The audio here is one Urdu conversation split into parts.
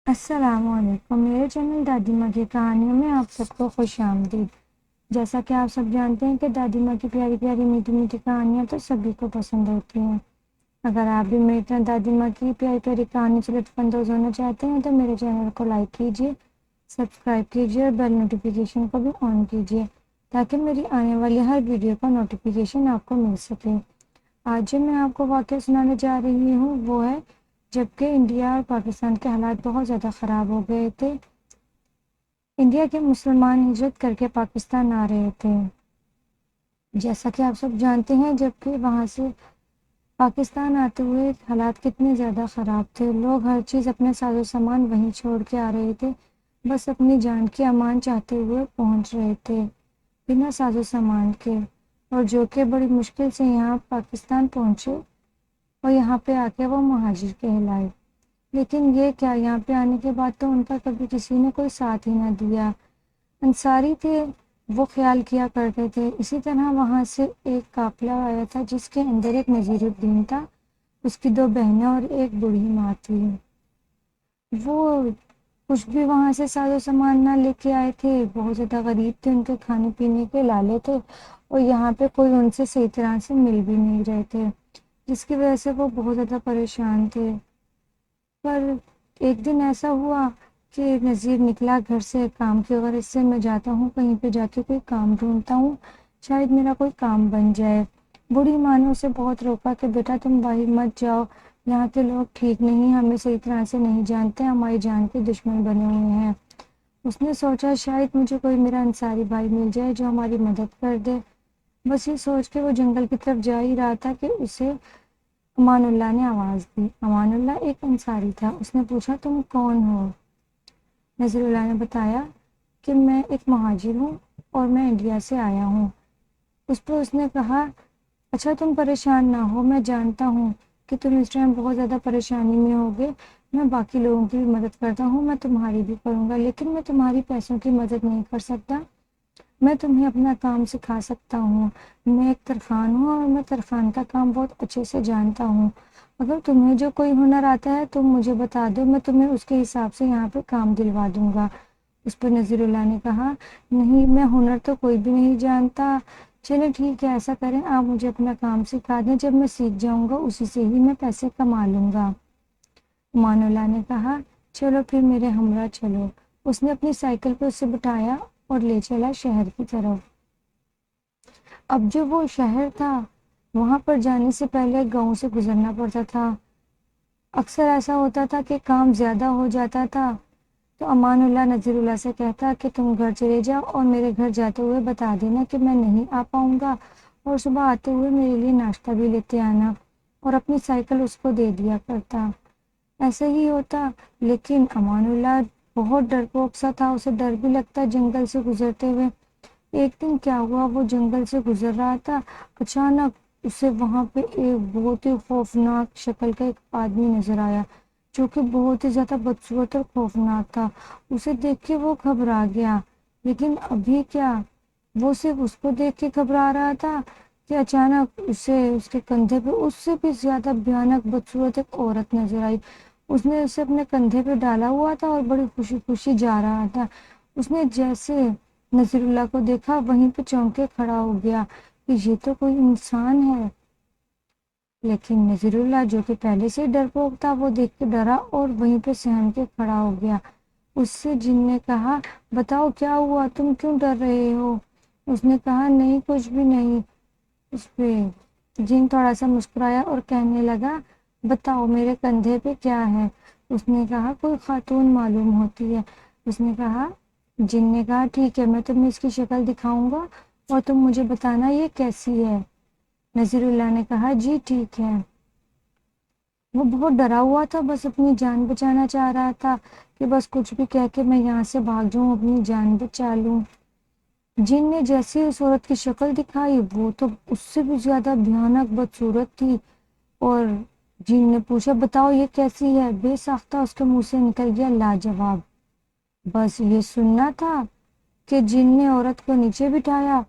السلام علیکم، میرے چینل دادی ماں کی کہانیوں میں آپ سب کو خوش آمدید۔ جیسا کہ آپ سب جانتے ہیں کہ دادی ماں کی پیاری پیاری میٹھی میٹھی کہانیاں تو سبھی کو پسند ہوتی ہیں۔ اگر آپ بھی میری طرح دادی ماں کی پیاری پیاری کہانی سے لطف اندوز ہونا چاہتے ہیں تو میرے چینل کو لائک کیجیے، سبسکرائب کیجیے اور بیل نوٹیفیکیشن کو بھی آن کیجیے تاکہ میری آنے والی ہر ویڈیو کا نوٹیفیکیشن آپ کو مل سکے۔ آج جو میں آپ کو واقعہ سنانے جا رہی ہوں وہ ہے جبکہ انڈیا اور پاکستان کے حالات بہت زیادہ خراب ہو گئے تھے۔ انڈیا کے مسلمان ہجرت کر کے پاکستان آ رہے تھے۔ جیسا کہ آپ سب جانتے ہیں جبکہ وہاں سے پاکستان آتے ہوئے حالات کتنے زیادہ خراب تھے۔ لوگ ہر چیز اپنے ساز و سامان وہیں چھوڑ کے آ رہے تھے، بس اپنی جان کی امان چاہتے ہوئے پہنچ رہے تھے بنا ساز و سامان کے، اور جو کہ بڑی مشکل سے یہاں پاکستان پہنچے اور یہاں پہ آ کے وہ مہاجر کہلائے۔ لیکن یہ کیا، یہاں پہ آنے کے بعد تو ان کا کبھی کسی نے کوئی ساتھ ہی نہ دیا۔ انصاری تھے، وہ خیال کیا کرتے تھے۔ اسی طرح وہاں سے ایک قافلہ آیا تھا جس کے اندر ایک نذیر الدین تھا، اس کی 2 بہنیں اور ایک بوڑھی ماں تھی۔ وہ کچھ بھی وہاں سے ساز و سامان نہ لے کے آئے تھے، بہت زیادہ غریب تھے، ان کے کھانے پینے کے لالے تھے اور یہاں پہ کوئی ان سے صحیح طرح سے مل بھی نہیں رہے تھے، جس کی وجہ سے وہ بہت زیادہ پریشان تھے۔ پر ایک دن ایسا ہوا کہ نذیر نکلا گھر سے کام کی غرض سے، میں جاتا ہوں کہیں پہ جا کے کوئی کام ڈھونڈتا ہوں، شاید میرا کوئی کام بن جائے۔ بوڑھی ماں نے اسے بہت روکا کہ بیٹا تم باہر مت جاؤ، یہاں کے لوگ ٹھیک نہیں، ہمیں صحیح طرح سے نہیں جانتے، ہماری جان کے دشمن بنے ہوئے ہیں۔ اس نے سوچا شاید مجھے کوئی میرا انصاری بھائی مل جائے جو ہماری مدد کر دے۔ بس یہ سوچ کے وہ جنگل کی طرف جا ہی رہا تھا کہ اسے امان اللہ نے آواز دی۔ امان اللہ ایک انصاری تھا۔ اس نے پوچھا تم کون ہو؟ نذیر اللہ نے بتایا کہ میں ایک مہاجر ہوں اور میں انڈیا سے آیا ہوں۔ اس پر اس نے کہا اچھا تم پریشان نہ ہو، میں جانتا ہوں کہ تم اس ٹائم بہت زیادہ پریشانی میں ہوگے، میں باقی لوگوں کی بھی مدد کرتا ہوں، میں تمہاری بھی کروں گا، لیکن میں تمہاری پیسوں کی مدد نہیں کر سکتا۔ میں تمہیں اپنا کام سکھا سکتا ہوں، میں ایک ترخان ہوں اور میں ترخان کا کام بہت اچھے سے جانتا ہوں۔ اگر تمہیں جو کوئی ہنر آتا ہے تم مجھے بتا دو، میں تمہیں اس کے حساب سے یہاں پہ کام دلوا دوں گا۔ اس پر نذیر اللہ نے کہا نہیں، میں ہنر تو کوئی بھی نہیں جانتا، چلے ٹھیک ہے ایسا کریں آپ مجھے اپنا کام سکھا دیں، جب میں سیکھ جاؤں گا اسی سے ہی میں پیسے کما لوں گا۔ امان اللہ نے کہا چلو پھر میرے ہمراہ چلو۔ اس نے اپنی سائیکل پہ اسے بٹھایا اور لے چلا شہر کی طرف۔ اب جو وہ شہر تھا وہاں پر جانے سے پہلے گاؤں سے گزرنا پڑتا تھا۔ اکثر ایسا ہوتا تھا کہ کام زیادہ ہو جاتا تھا تو امان اللہ نذیر اللہ سے کہتا کہ تم گھر چلے جاؤ اور میرے گھر جاتے ہوئے بتا دینا کہ میں نہیں آ پاؤں گا، اور صبح آتے ہوئے میرے لیے ناشتہ بھی لیتے آنا، اور اپنی سائیکل اس کو دے دیا کرتا۔ ایسا ہی ہوتا، لیکن امان اللہ بہت ڈرپوک سا تھا، اسے ڈر بھی لگتا جنگل سے گزرتے ہوئے۔ ایک دن کیا ہوا، وہ جنگل سے گزر رہا تھا، اچانک اسے وہاں پہ ایک بہت ہی خوفناک شکل کا ایک آدمی نظر آیا جو کہ بہت ہی زیادہ بدصورت اور خوفناک تھا۔ اسے دیکھ کے وہ گھبرا گیا، لیکن ابھی کیا، وہ صرف اس کو دیکھ کے گھبرا رہا تھا کہ اچانک اسے اس کے کندھے پہ اس سے بھی زیادہ بھیانک بدصورت ایک عورت نظر آئی۔ اس نے اسے اپنے کندھے پہ ڈالا ہوا تھا اور بڑی خوشی خوشی جا رہا تھا۔ اس نے جیسے نذیر اللہ کو دیکھا وہیں پہ چونک کے کھڑا ہو گیا کہ یہ تو کوئی انسان ہے، لیکن نذیر اللہ جو کہ پہلے سے ڈرپوک تھا وہ دیکھ کے ڈرا اور وہیں پہ سہم کے کھڑا ہو گیا۔ اس سے جن نے کہا بتاؤ کیا ہوا، تم کیوں ڈر رہے ہو؟ اس نے کہا نہیں کچھ بھی نہیں۔ اس پہ جن تھوڑا سا مسکرایا اور کہنے لگا بتاؤ میرے کندھے پہ کیا ہے؟ اس نے کہا کوئی خاتون معلوم ہوتی ہے۔ اس نے کہا، جن نے کہا ٹھیک ہے میں تمہیں اس کی شکل دکھاؤں گا اور تم مجھے بتانا یہ کیسی ہے۔ نذیر اللہ نے کہا جی ٹھیک ہے۔ وہ بہت ڈرا ہوا تھا، بس اپنی جان بچانا چاہ رہا تھا کہ بس کچھ بھی کہہ کے میں یہاں سے بھاگ جاؤں، اپنی جان بچا لوں۔ جن نے جیسے اس عورت کی شکل دکھائی وہ تو اس سے بھی زیادہ بھیانک بدصورت تھی، اور جن نے پوچھا بتاؤ یہ کیسی ہے، بے ساختہ اس کے منہ سے نکل گیا لاجواب۔ بس یہ سننا تھا کہ جن نے عورت کو نیچے بٹھایا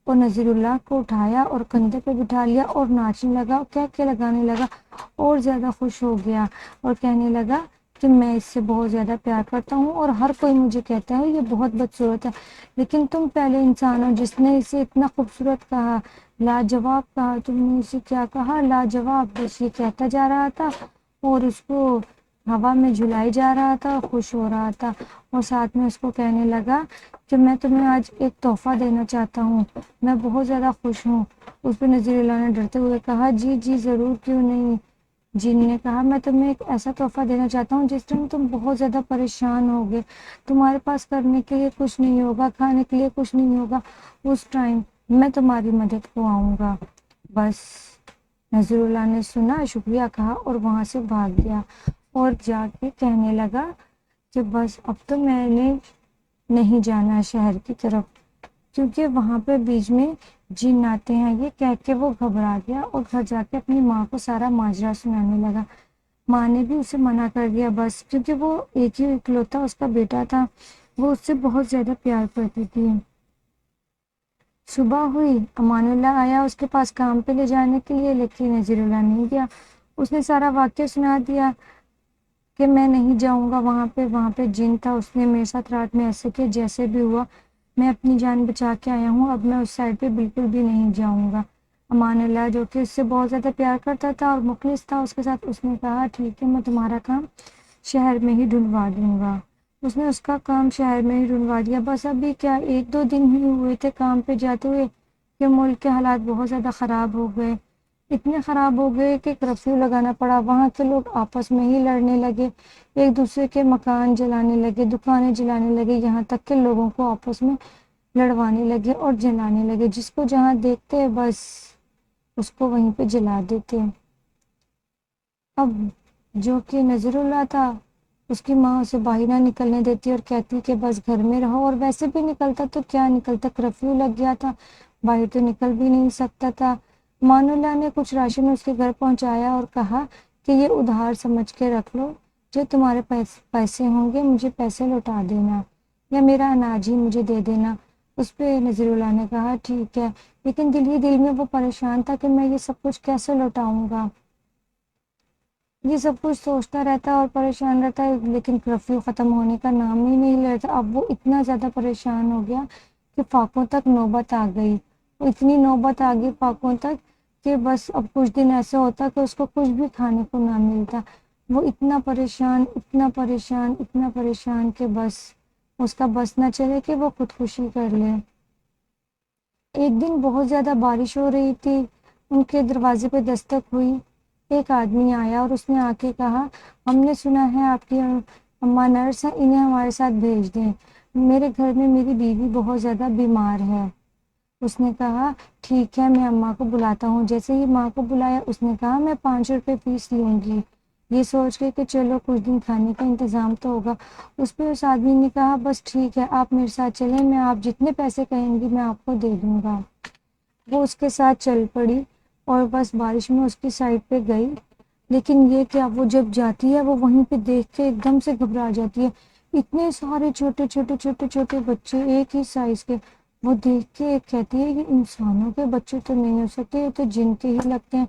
اور نذیر اللہ کو اٹھایا اور کندھے پہ بٹھا لیا اور ناچنے لگا، کہہ کے لگانے لگا اور زیادہ خوش ہو گیا اور کہنے لگا کہ میں اس سے بہت زیادہ پیار کرتا ہوں اور ہر کوئی مجھے کہتا ہے یہ بہت بدصورت ہے، لیکن تم پہلے انسان ہو جس نے اسے اتنا خوبصورت کہا، لاجواب کہا۔ تم نے اسے کیا کہا؟ لاجواب۔ بس یہ کہتا جا رہا تھا اور اس کو ہوا میں جھلائی جا رہا تھا، خوش ہو رہا تھا، اور ساتھ میں اس کو کہنے لگا کہ میں تمہیں آج ایک تحفہ دینا چاہتا ہوں، میں بہت زیادہ خوش ہوں۔ اس پہ نذیر اللہ نے ڈرتے ہوئے کہا جی جی ضرور، کیوں نہیں۔ جن نے کہا میں تمہیں ایک ایسا تحفہ دینا چاہتا ہوں جس ٹائم تم بہت زیادہ پریشان ہوگے، تمہارے پاس کرنے کے لیے کچھ نہیں ہوگا، کھانے کے لیے کچھ نہیں ہوگا، اس ٹائم میں تمہاری مدد کو آؤں گا۔ بس نذیر اللہ نے سنا، شکریہ کہا اور وہاں سے بھاگ گیا اور جا کے کہنے لگا کہ بس اب تو میں نے نہیں جانا شہر کی طرف، کیونکہ وہاں پہ بیچ میں جن آتے ہیں۔ یہ کہہ کے وہ گھبرا گیا اور گھر جا کے اپنی ماں کو سارا ماجرا سنانے لگا۔ ماں نے بھی اسے منع کر دیا، بس کیونکہ وہ ایک ہی اکلوتا اس کا بیٹا تھا، وہ اس سے بہت زیادہ پیار کرتی تھی۔ صبح ہوئی، امان اللہ آیا اس کے پاس کام پہ لے جانے کے لیے، لیکن نذیر اللہ نہیں گیا۔ اس نے سارا واقعہ سنا دیا کہ میں نہیں جاؤں گا وہاں پہ جن تھا، اس نے میرے ساتھ رات میں ایسے کیا، جیسے بھی ہوا میں اپنی جان بچا کے آیا ہوں، اب میں اس سائڈ پہ بالکل بھی نہیں جاؤں گا۔ امان اللہ جو کہ اس سے بہت زیادہ پیار کرتا تھا اور مخلص تھا اس کے ساتھ، اس نے کہا ٹھیک ہے میں تمہارا کام شہر میں ہی ڈھونڈوا دوں گا۔ اس نے اس کا کام شہر میں ہی ڈھونڈوا دیا۔ بس ابھی کیا 1-2 دن ہی ہوئے تھے کام پہ جاتے ہوئے کہ ملک کے حالات بہت زیادہ خراب ہو گئے، اتنے خراب ہو گئے کہ کرفیو لگانا پڑا، وہاں کے لوگ آپس میں ہی لڑنے لگے، ایک دوسرے کے مکان جلانے لگے، دکانیں جلانے لگے، یہاں تک کہ لوگوں کو آپس میں لڑوانے لگے اور جلانے لگے، جس کو جہاں دیکھتے بس اس کو وہیں پہ جلا دیتے۔ اب جو کہ نذیر اللہ تھا، اس کی ماں اسے باہر نہ نکلنے دیتی اور کہتی کہ بس گھر میں رہو، اور ویسے بھی نکلتا تو کیا نکلتا، کرفیو لگ گیا تھا، باہر تو نکل بھی نہیں سکتا تھا۔ امان اللہ نے کچھ راشن اس کے گھر پہنچایا اور کہا کہ یہ ادھار سمجھ کے رکھ لو، جو تمہارے پیسے ہوں گے مجھے پیسے لوٹا دینا، یا میرا اناج ہی مجھے دے دینا۔ اس پہ نذیر اللہ نے کہا ٹھیک ہے، لیکن دل ہی دل میں وہ پریشان تھا کہ میں یہ سب کچھ کیسے لوٹاؤں گا، یہ سب کچھ سوچتا رہتا اور پریشان رہتا ہے، لیکن کرفیو ختم ہونے کا نام ہی نہیں لیتا۔ اب وہ اتنا زیادہ پریشان ہو گیا کہ فاقوں تک نوبت آ گئی، اتنی نوبت آ گئی فاقوں تک کہ بس اب کچھ دن ایسے ہوتا کہ اس کو کچھ بھی کھانے کو نہ ملتا۔ وہ اتنا پریشان اتنا پریشان اتنا پریشان کہ بس اس کا بس نہ چلے کہ وہ خودکشی کر لے۔ ایک دن بہت زیادہ بارش ہو رہی تھی، ان کے دروازے پہ دستک ہوئی، ایک آدمی آیا اور اس نے آ کے کہا ہم نے سنا ہے آپ کی اماں نرس ہیں، انہیں ہمارے ساتھ بھیج دیں، میرے گھر میں میری بیوی بہت زیادہ بیمار ہے۔ اس نے کہا ٹھیک ہے میں اماں کو بلاتا ہوں۔ جیسے ہی ماں کو بلایا اس نے کہا میں 5 روپے فیس لوں گی، یہ سوچ کے کہ چلو کچھ دن کھانے کا انتظام تو ہوگا۔ اس پہ اس آدمی نے کہا بس ٹھیک ہے آپ میرے ساتھ چلیں، میں آپ جتنے پیسے کہیں گی میں آپ کو دے دوں گا۔ وہ اس کے ساتھ چل پڑی اور بس بارش میں اس کی سائڈ پہ گئی، لیکن یہ کیا وہ جب جاتی ہے وہ وہیں پہ دیکھ کے ایک دم سے گھبرا جاتی ہے، اتنے سارے چھوٹے چھوٹے چھوٹے چھوٹے بچے ایک ہی سائز کے، وہ دیکھ کے کہتی ہے یہ انسانوں کے بچے تو نہیں ہو سکتے، یہ تو جن کے ہی لگتے ہیں۔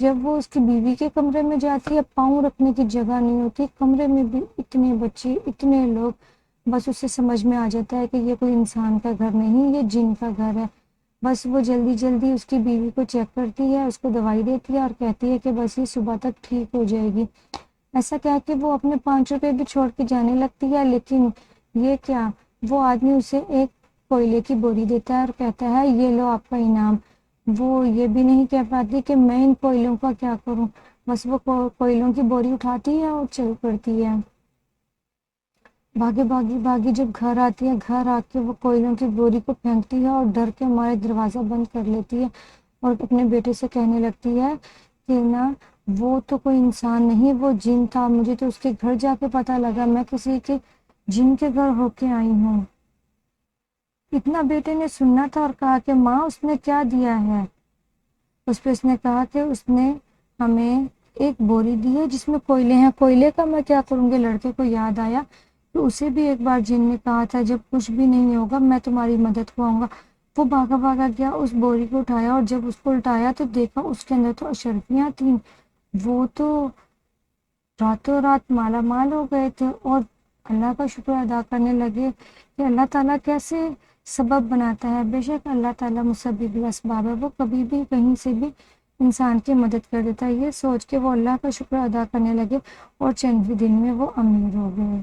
جب وہ اس کی بیوی کے کمرے میں جاتی ہے، پاؤں رکھنے کی جگہ نہیں ہوتی، کمرے میں بھی اتنے بچے اتنے لوگ، بس اسے سمجھ میں آ جاتا ہے کہ یہ کوئی انسان کا گھر نہیں، یہ جن کا گھر ہے۔ بس وہ جلدی جلدی اس کی بیوی کو چیک کرتی ہے، اس کو دوائی دیتی ہے اور کہتی ہے کہ بس یہ صبح تک ٹھیک ہو جائے گی۔ ایسا کہہ کے وہ اپنے 5 روپے بھی چھوڑ کے جانے لگتی ہے، لیکن یہ کیا وہ آدمی اسے ایک کوئلے کی بوری دیتا ہے اور کہتا ہے یہ لو آپ کا انعام۔ وہ یہ بھی نہیں کہہ پاتی کہ میں ان کوئلوں کا کیا کروں، بس وہ کوئلوں کی بوری اٹھاتی ہے اور چل پڑتی ہے۔ بھاگی بھاگی بھاگی جب گھر آتی ہے، گھر آ کے وہ کوئلوں کی بوری کو پھینکتی ہے اور ڈر کے ہمارے دروازہ بند کر لیتی ہے اور اپنے بیٹے سے کہنے لگتی ہے کہ نا وہ تو کوئی انسان نہیں، وہ جن تھا، مجھے تو اس کے گھر جا کے پتہ لگا، میں کسی کے جن کے گھر ہو کے آئی ہوں۔ اتنا بیٹے نے سننا تھا اور کہا کہ ماں اس نے کیا دیا ہے؟ اس پہ اس نے کہا کہ اس نے ہمیں ایک بوری دی ہے جس میں کوئلے ہیں۔ کوئلے کا میں کیا کروں گی؟ لڑکے کو یاد آیا تو اسے بھی ایک بار جن نے کہا تھا جب کچھ بھی نہیں ہوگا میں تمہاری مدد کو آؤں گا۔ وہ بھاگا بھاگا گیا، اس بوری کو اٹھایا اور جب اس کو الٹایا تو دیکھا اس کے اندر تو اشرفیاں تھیں۔ وہ تو راتوں رات مالا مال ہو گئے تھے اور اللہ کا شکر ادا کرنے لگے کہ اللہ تعالیٰ کیسے سبب بناتا ہے. بے شک اللہ تعالیٰ مسبب الاسباب ہے، وہ کبھی بھی کہیں سے بھی انسان کی مدد کر دیتا ہے. یہ سوچ کے وہ اللہ کا شکر ادا کرنے لگے اور چند ہی دن میں وہ امیر ہو گئے.